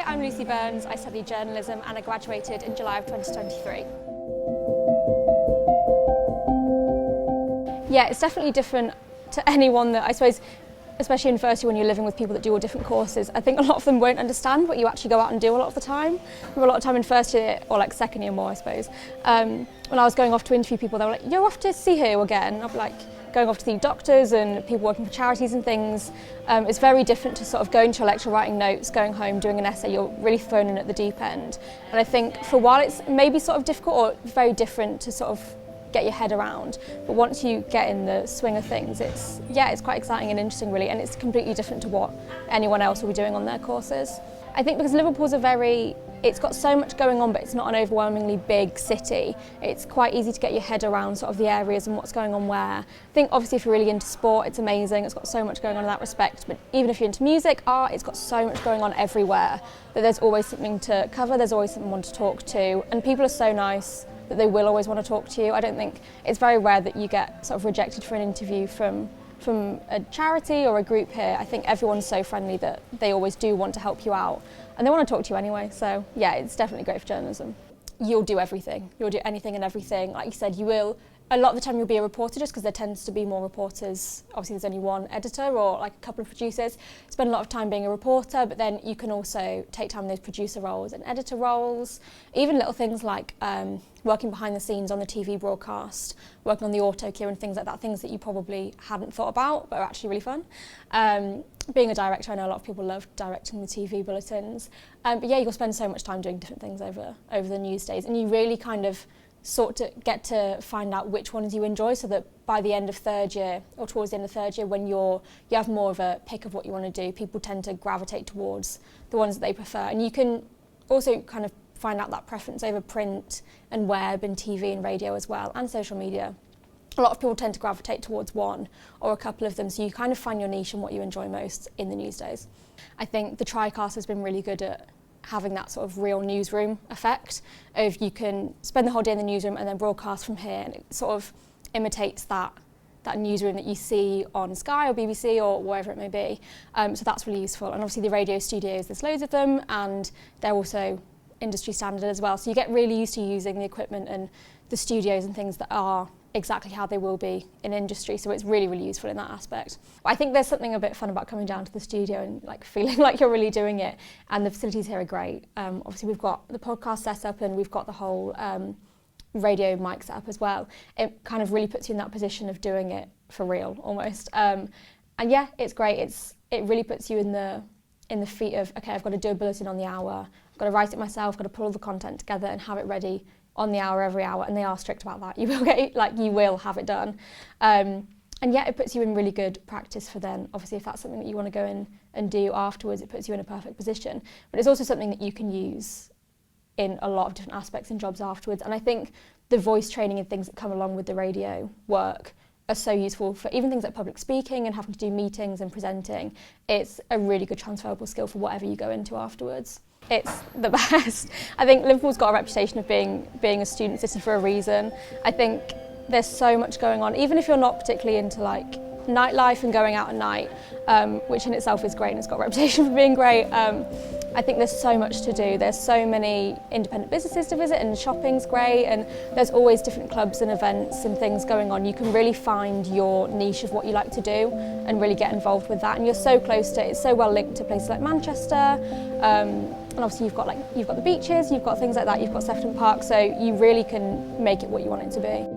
I'm Lucy Burns, I studied journalism and I graduated in July of 2023. Yeah, it's definitely different to anyone that I suppose, especially in first year when you're living with people that do all different courses, I think a lot of them won't understand what you actually go out and do a lot of the time. We have a lot of time in first year, or like second year more I suppose. When I was going off to interview people, they were like, you're off to see who again? I'd be like, going off to see doctors and people working for charities and things. It's very different to sort of going to a lecture, writing notes, going home, doing an essay. You're really thrown in at the deep end. And I think for a while it's maybe sort of difficult or very different to sort of get your head around, but once you get in the swing of things, it's quite exciting and interesting really, and it's completely different to what anyone else will be doing on their courses. I think because Liverpool's it's got so much going on, but it's not an overwhelmingly big city. It's quite easy to get your head around sort of the areas and what's going on where. I think obviously if you're really into sport, it's amazing. It's got so much going on in that respect, but even if you're into music, art, it's got so much going on everywhere that there's always something to cover, there's always someone to talk to, and people are so nice that they will always want to talk to you. I don't think, it's very rare that you get sort of rejected for an interview from a charity or a group here. I think everyone's so friendly that they always do want to help you out and they want to talk to you anyway. So yeah, it's definitely great for journalism. You'll do everything. You'll do anything and everything. Like you said, you will, a lot of the time you'll be a reporter just because there tends to be more reporters. Obviously there's only one editor or like a couple of producers. Spend a lot of time being a reporter, but then you can also take time in those producer roles and editor roles, even little things like working behind the scenes on the TV broadcast, working on the auto cue and things like that, things that you probably hadn't thought about but are actually really fun. Being a director, I know a lot of people love directing the TV bulletins, but yeah, you'll spend so much time doing different things over the news days, and you really kind of sort to get to find out which ones you enjoy, so that by the end of third year or towards the end of third year, when you have more of a pick of what you want to do, people tend to gravitate towards the ones that they prefer, and you can also kind of find out that preference over print and web and TV and radio as well, and social media. A lot of people tend to gravitate towards one or a couple of them, so you kind of find your niche and what you enjoy most in the news days. I think the TriCast has been really good at having that sort of real newsroom effect of you can spend the whole day in the newsroom and then broadcast from here, and it sort of imitates that newsroom that you see on Sky or BBC or wherever it may be. So that's really useful. And obviously the radio studios, there's loads of them, and they're also industry standard as well. So you get really used to using the equipment and the studios and things that are exactly how they will be in industry, so it's really, really useful in that aspect. I think there's something a bit fun about coming down to the studio and like feeling like you're really doing it, and the facilities here are great. Obviously we've got the podcast set up and we've got the whole radio mic set up as well. It kind of really puts you in that position of doing it for real almost, and yeah, it's great. It really puts you in the feet of, okay, I've got to do a bulletin on the hour, I've got to write it myself, I've got to put all the content together and have it ready on the hour every hour, and they are strict about that. You will have it done. And yeah, it puts you in really good practice for then, obviously if that's something that you want to go in and do afterwards, it puts you in a perfect position. But it's also something that you can use in a lot of different aspects and jobs afterwards. And I think the voice training and things that come along with the radio work are so useful for even things like public speaking and having to do meetings and presenting. It's a really good transferable skill for whatever you go into afterwards. It's the best. I think Liverpool's got a reputation of being a student city for a reason. I think there's so much going on, even if you're not particularly into like nightlife and going out at night, which in itself is great and it's got a reputation for being great. I think there's so much to do. There's so many independent businesses to visit, and shopping's great, and there's always different clubs and events and things going on. You can really find your niche of what you like to do and really get involved with that. And you're so close to it. It's so well linked to places like Manchester. And obviously you've got the beaches, you've got things like that, you've got Sefton Park, so you really can make it what you want it to be.